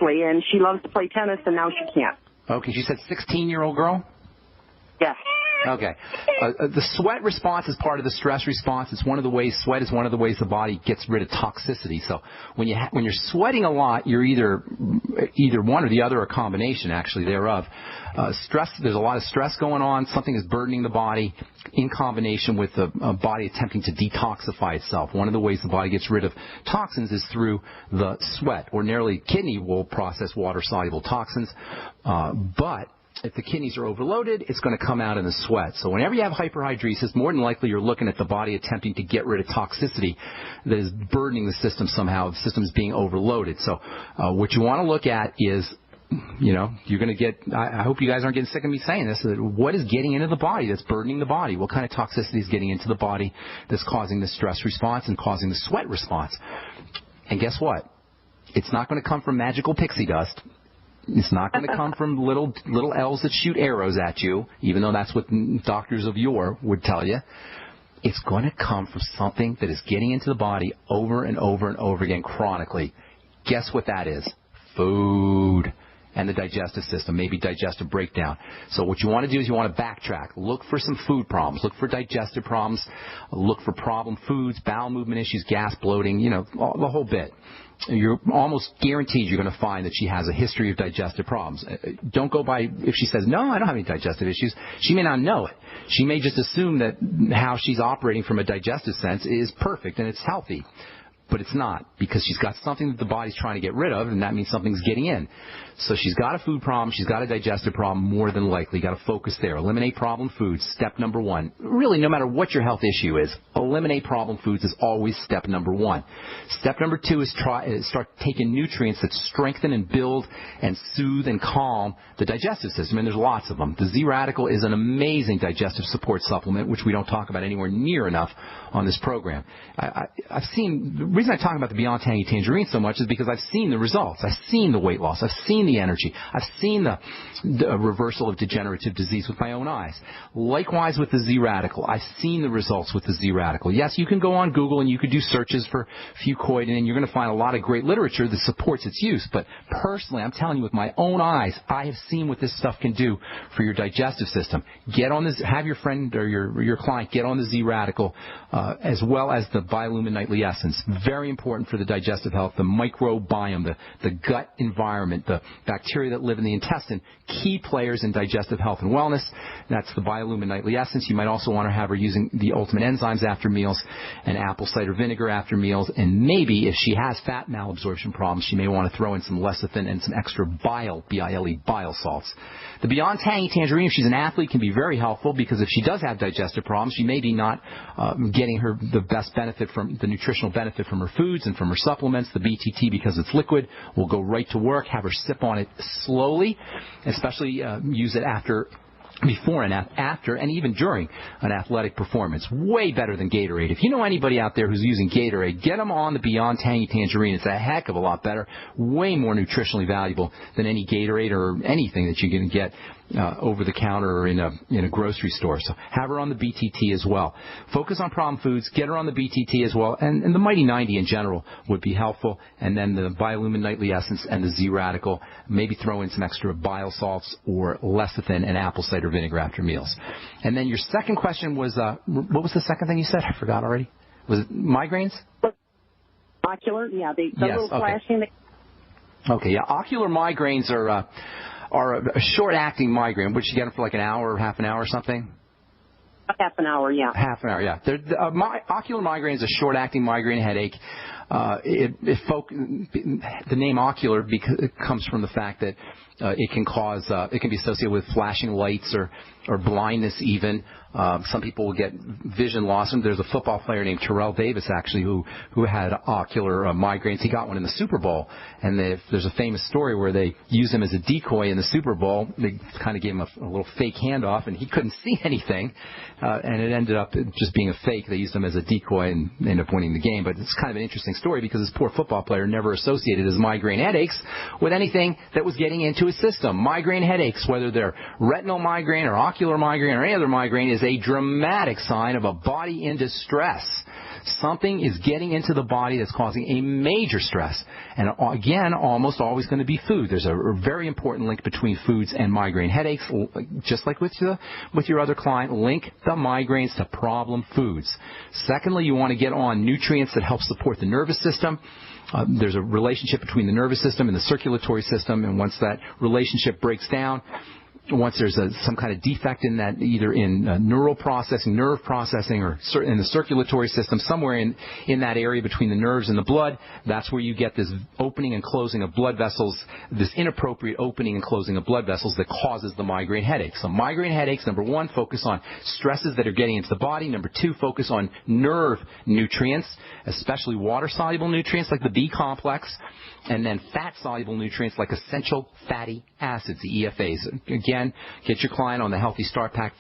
immensely, and she loves to play tennis, and now she can't. Okay, she said 16-year-old girl? Yes. Okay. The sweat response is part of the stress response. It's one of the ways, sweat is one of the ways the body gets rid of toxicity. So when you're sweating a lot, you're either one or the other, or a combination, actually, thereof. Stress, there's a lot of stress going on. Something is burdening the body in combination with the body attempting to detoxify itself. One of the ways the body gets rid of toxins is through the sweat. Ordinarily, kidney will process water-soluble toxins, but if the kidneys are overloaded, it's going to come out in the sweat. So whenever you have hyperhidrosis, more than likely you're looking at the body attempting to get rid of toxicity that is burdening the system somehow. The system is being overloaded. So what you want to look at is, you're going to get, I hope you guys aren't getting sick of me saying this, what is getting into the body that's burdening the body? What kind of toxicity is getting into the body that's causing the stress response and causing the sweat response? And guess what? It's not going to come from magical pixie dust. It's not going to come from little elves that shoot arrows at you, even though that's what doctors of yore would tell you. It's going to come from something that is getting into the body over and over and over again chronically. Guess what that is? Food. And the digestive system, maybe digestive breakdown. So what you want to do is you want to backtrack. Look for some food problems. Look for digestive problems. Look for problem foods, bowel movement issues, gas, bloating, the whole bit. You're almost guaranteed you're going to find that she has a history of digestive problems. Don't go by, if she says, no, I don't have any digestive issues, she may not know it. She may just assume that how she's operating from a digestive sense is perfect and it's healthy. But it's not, because she's got something that the body's trying to get rid of, and that means something's getting in. So she's got a food problem, she's got a digestive problem, more than likely. Got to focus there. Eliminate problem foods, step number one. Really, no matter what your health issue is, eliminate problem foods is always step number one. Step number two is start taking nutrients that strengthen and build and soothe and calm the digestive system, and there's lots of them. The Z-Radical is an amazing digestive support supplement, which we don't talk about anywhere near enough on this program. I've seen, the reason I talk about the Beyond Tangy Tangerine so much is because I've seen the results. I've seen the weight loss. I've seen the energy. I've seen the reversal of degenerative disease with my own eyes. Likewise with the Z-Radical. I've seen the results with the Z-Radical. Yes, you can go on Google and you could do searches for fucoid, and you're going to find a lot of great literature that supports its use. But personally, I'm telling you with my own eyes, I have seen what this stuff can do for your digestive system. Get on this, have your friend or your client get on the Z-Radical, as well as the Biolumin Nightly Essence. Very important for the digestive health, the microbiome, the gut environment, the bacteria that live in the intestine, key players in digestive health and wellness. That's the Biolumin Nightly Essence. You might also want to have her using the Ultimate Enzymes after meals and apple cider vinegar after meals. And maybe if she has fat malabsorption problems, she may want to throw in some lecithin and some extra bile, B-I-L-E, bile salts. The Beyond Tangy Tangerine, if she's an athlete, can be very helpful, because if she does have digestive problems, she may be not getting the best benefit from the nutritional benefit from her foods and from her supplements. The BTT, because it's liquid, will go right to work. Have her sip on it slowly, especially use it before and after, and even during an athletic performance. Way better than Gatorade. If you know anybody out there who's using Gatorade, get them on the Beyond Tangy Tangerine. It's a heck of a lot better, way more nutritionally valuable than any Gatorade or anything that you can get over the counter or in a grocery store. So have her on the BTT as well. Focus on problem foods. Get her on the BTT as well. And the Mighty 90 in general would be helpful. And then the Biolumin Nightly Essence and the Z-Radical. Maybe throw in some extra bile salts or lecithin and apple cider vinegar after meals. And then your second question was, what was the second thing you said? I forgot already. Was it migraines? Ocular, yeah. The yes, little flashing. Okay, yeah. Ocular migraines are a short-acting migraine. Would you get them for like an hour or half an hour or something? Half an hour, yeah. Half an hour, yeah. Ocular migraine is a short-acting migraine headache. The name ocular comes from the fact that it can be associated with flashing lights or blindness even. Some people will get vision loss. And there's a football player named Terrell Davis, actually, who had ocular migraines. He got one in the Super Bowl. And there's a famous story where they used him as a decoy in the Super Bowl. They kind of gave him a little fake handoff, and he couldn't see anything. And it ended up just being a fake. They used him as a decoy and ended up winning the game. But it's kind of an interesting story, because this poor football player never associated his migraine headaches with anything that was getting into his system. Migraine headaches, whether they're retinal migraine or ocular migraine or any other migraine, is a dramatic sign of a body in distress. Something is getting into the body that's causing a major stress. And again, almost always going to be food. There's a very important link between foods and migraine headaches. Just like with your other client, link the migraines to problem foods. Secondly, you want to get on nutrients that help support the nervous system. There's a relationship between the nervous system and the circulatory system, and once that relationship breaks down, once there's some kind of defect in that, either in nerve processing, or in the circulatory system, somewhere in that area between the nerves and the blood, that's where you get this opening and closing of blood vessels, this inappropriate opening and closing of blood vessels that causes the migraine headache. So migraine headaches, number one, focus on stresses that are getting into the body. Number two, focus on nerve nutrients, especially water-soluble nutrients like the B complex, and then fat-soluble nutrients like essential fatty acids, the EFAs. Again, get your client on the Healthy Start Pack.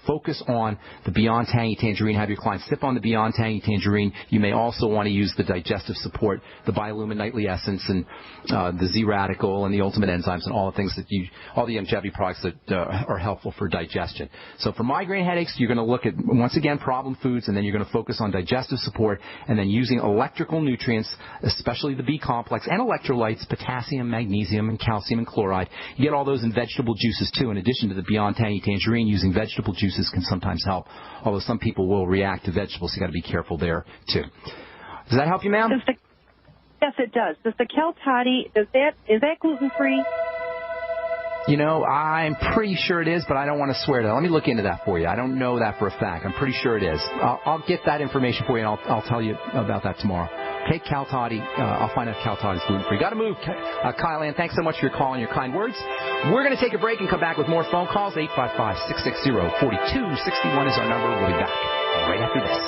Focus on the Beyond Tangy Tangerine. Have your client sip on the Beyond Tangy Tangerine. You may also want to use the digestive support, the Biolumin Nightly Essence, and the Z-Radical, and the Ultimate Enzymes, and all the things all the longevity products that are helpful for digestion. So for migraine headaches, you're going to look at, once again, problem foods, and then you're going to focus on digestive support, and then using electrical nutrients, especially the B complex, and electrolytes, potassium, magnesium, and calcium, and chloride. You get all those in vegetable juices, too. In addition to the Beyond Tangy Tangerine, using vegetable juices can sometimes help, although some people will react to vegetables, so you've got to be careful there, too. Does that help you, ma'am? Yes, it does. Does the Kel Toddy, is that gluten-free? You know, I'm pretty sure it is, but I don't want to swear to that. Let me look into that for you. I don't know that for a fact. I'm pretty sure it is. I'll get that information for you, and I'll tell you about that tomorrow. Okay, Cal Toddy. I'll find out if Cal Toddy is gluten-free. Got to move. Kyle Ann, thanks so much for your call and your kind words. We're going to take a break and come back with more phone calls. 855-660-4261 is our number. We'll be back right after this.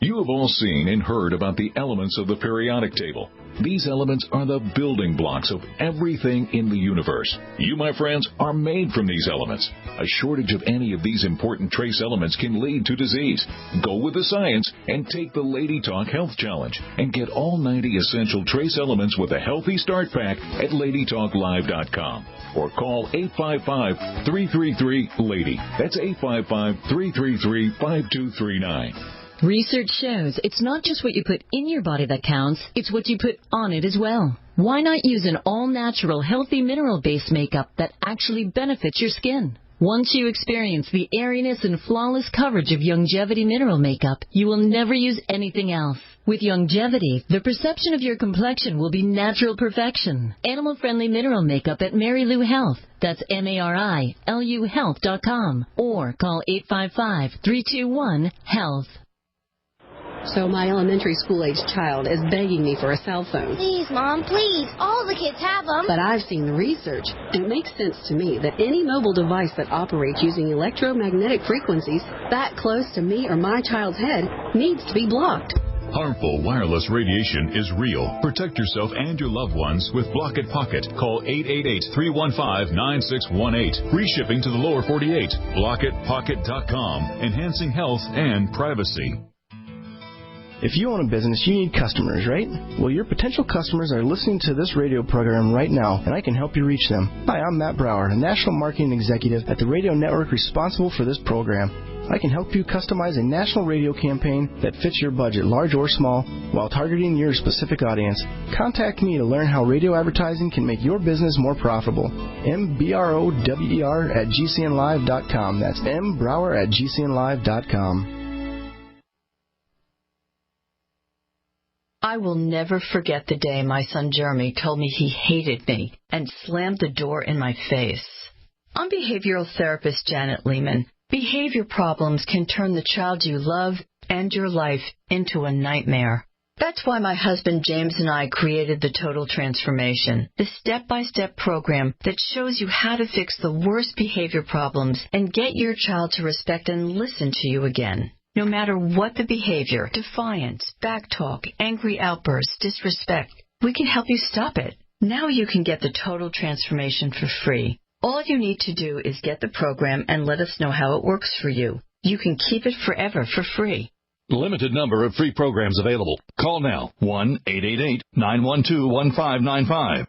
You have all seen and heard about the elements of the periodic table. These elements are the building blocks of everything in the universe. You, my friends, are made from these elements. A shortage of any of these important trace elements can lead to disease. Go with the science and take the Lady Talk Health Challenge and get all 90 essential trace elements with a Healthy Start Pack at LadyTalkLive.com or call 855-333-LADY. That's 855-333-5239. Research shows it's not just what you put in your body that counts, it's what you put on it as well. Why not use an all-natural, healthy mineral-based makeup that actually benefits your skin? Once you experience the airiness and flawless coverage of Longevity mineral makeup, you will never use anything else. With Longevity, the perception of your complexion will be natural perfection. Animal-friendly mineral makeup at Mary Lou Health. That's MARILU Health.com. Or call 855-321-HEALTH. So my elementary school-aged child is begging me for a cell phone. Please, Mom, please. All the kids have them. But I've seen the research, and it makes sense to me that any mobile device that operates using electromagnetic frequencies that close to me or my child's head needs to be blocked. Harmful wireless radiation is real. Protect yourself and your loved ones with Block It Pocket. Call 888-315-9618. Free shipping to the lower 48. BlockItPocket.com. Enhancing health and privacy. If you own a business, you need customers, right? Well, your potential customers are listening to this radio program right now, and I can help you reach them. Hi, I'm Matt Brower, a national marketing executive at the radio network responsible for this program. I can help you customize a national radio campaign that fits your budget, large or small, while targeting your specific audience. Contact me to learn how radio advertising can make your business more profitable. mbrower@gcnlive.com. That's mbrower@gcnlive.com. I will never forget the day my son Jeremy told me he hated me and slammed the door in my face. I'm behavioral therapist Janet Lehman. Behavior problems can turn the child you love and your life into a nightmare. That's why my husband James and I created the Total Transformation, the step-by-step program that shows you how to fix the worst behavior problems and get your child to respect and listen to you again. No matter what the behavior, defiance, backtalk, angry outbursts, disrespect, we can help you stop it. Now you can get the Total Transformation for free. All you need to do is get the program and let us know how it works for you. You can keep it forever for free. Limited number of free programs available. Call now. 1-888-912-1595.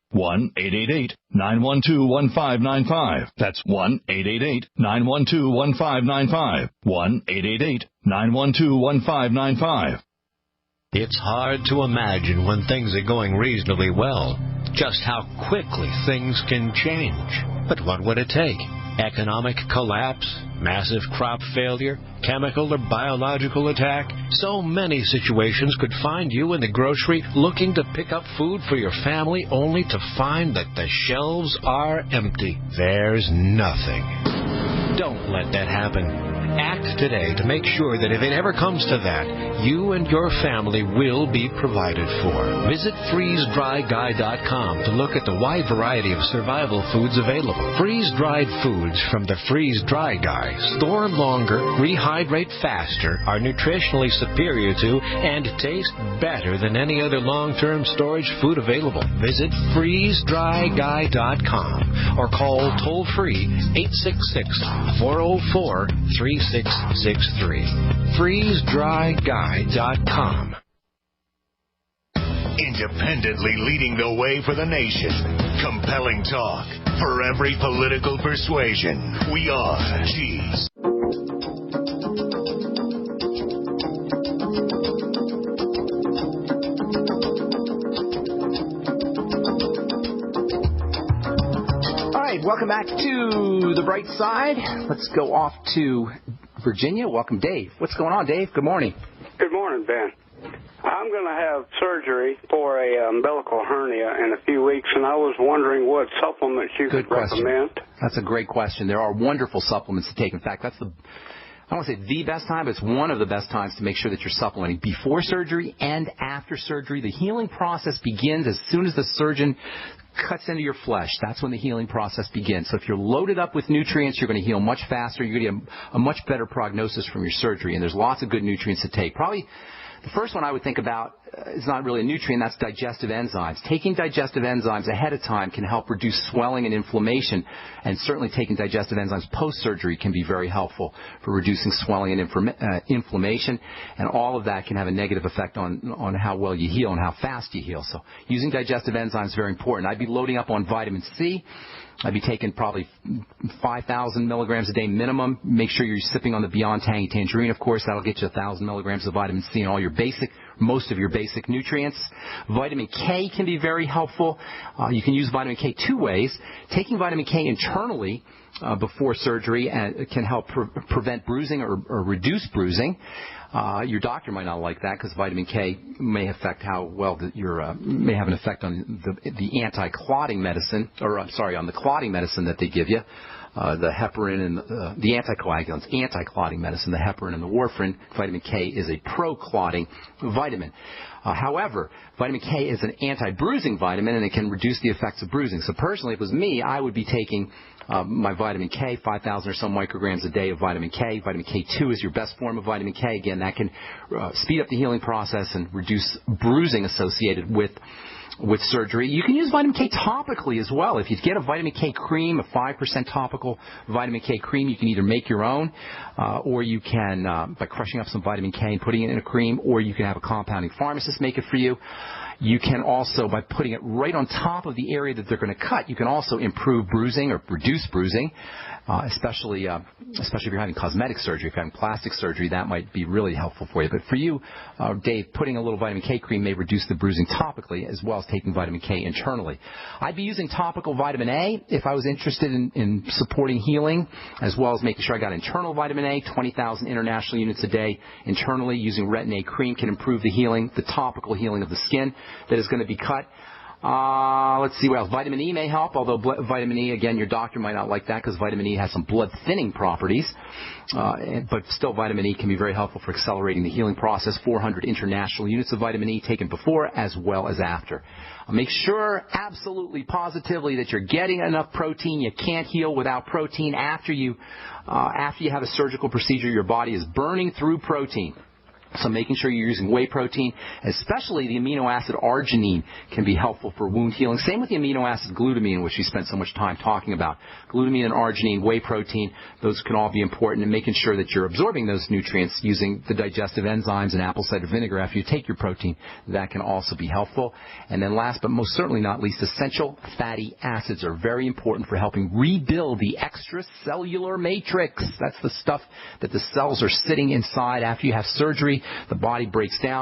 1-888-912-1595. That's 1-888-912-1595. 1-888-912-1595. It's hard to imagine when things are going reasonably well just how quickly things can change. But what would it take? Economic collapse, massive crop failure, chemical or biological attack? So many situations could find you in the grocery looking to pick up food for your family only to find that the shelves are empty. There's nothing. Don't let that happen. Act today to make sure that if it ever comes to that, you and your family will be provided for. Visit freezedryguy.com to look at the wide variety of survival foods available. Freeze-dried foods from the Freeze Dry Guy store longer, rehydrate faster, are nutritionally superior to, and taste better than any other long-term storage food available. Visit freezedryguy.com or call toll-free 866-404-3663. FreezeDryGuy.com. Independently leading the way for the nation. Compelling talk for every political persuasion. We are Cheese. All right, welcome back to the Bright Side. Let's go off to Virginia. Welcome, Dave. What's going on, Dave? Good morning. Good morning, Ben. I'm going to have surgery for a umbilical hernia in a few weeks, and I was wondering what supplements you could recommend. That's a great question. There are wonderful supplements to take. In fact, that's I don't want to say the best time, but it's one of the best times to make sure that you're supplementing before surgery and after surgery. The healing process begins as soon as the surgeon cuts into your flesh. That's when the healing process begins. So if you're loaded up with nutrients, you're going to heal much faster. You're going to get a much better prognosis from your surgery. And there's lots of good nutrients to take. Probably the first one I would think about is not really a nutrient, that's digestive enzymes. Taking digestive enzymes ahead of time can help reduce swelling and inflammation, and certainly taking digestive enzymes post-surgery can be very helpful for reducing swelling and inflammation, and all of that can have a negative effect on how well you heal and how fast you heal. So using digestive enzymes is very important. I'd be loading up on vitamin C. I'd be taking probably 5,000 milligrams a day minimum. Make sure you're sipping on the Beyond Tangy Tangerine, of course. That'll get you 1,000 milligrams of vitamin C and all your most of your basic nutrients. Vitamin K can be very helpful. You can use vitamin K two ways. Taking vitamin K internally before surgery can help prevent bruising or reduce bruising. Your doctor might not like that because vitamin K may affect how well may have an effect on the anti-clotting medicine, on the clotting medicine that they give you. The heparin and the anticoagulants, anti-clotting medicine, the heparin and the warfarin. Vitamin K is a pro-clotting vitamin. However, vitamin K is an anti-bruising vitamin, and it can reduce the effects of bruising. So personally, if it was me, I would be taking my vitamin K, 5,000 or so micrograms a day of vitamin K. Vitamin K2 is your best form of vitamin K. Again, that can speed up the healing process and reduce bruising associated with surgery. You can use vitamin K topically as well. If you get a vitamin K cream, a 5% topical vitamin K cream, you can either make your own, or you can, by crushing up some vitamin K and putting it in a cream, or you can have a compounding pharmacist make it for you. You can also, by putting it right on top of the area that they're going to cut, you can also improve bruising or reduce bruising, especially if you're having cosmetic surgery. If you're having plastic surgery, that might be really helpful for you. But for you, Dave, putting a little vitamin K cream may reduce the bruising topically as well as taking vitamin K internally. I'd be using topical vitamin A if I was interested in supporting healing, as well as making sure I got internal vitamin A, 20,000 international units a day internally. Using Retin A cream can improve the healing, the topical healing of the skin that is going to be cut. Let's see what else. Vitamin E may help, although vitamin E, again, your doctor might not like that because vitamin E has some blood-thinning properties. But still, vitamin E can be very helpful for accelerating the healing process. 400 international units of vitamin E taken before as well as after. Make sure, absolutely, positively, that you're getting enough protein. You can't heal without protein. After you have a surgical procedure, your body is burning through protein. So making sure you're using whey protein, especially the amino acid arginine, can be helpful for wound healing. Same with the amino acid glutamine, which we spent so much time talking about. Glutamine and arginine, whey protein, those can all be important. And making sure that you're absorbing those nutrients using the digestive enzymes and apple cider vinegar after you take your protein, that can also be helpful. And then last but most certainly not least, essential fatty acids are very important for helping rebuild the extracellular matrix. That's the stuff that the cells are sitting inside after you have surgery. The body breaks down.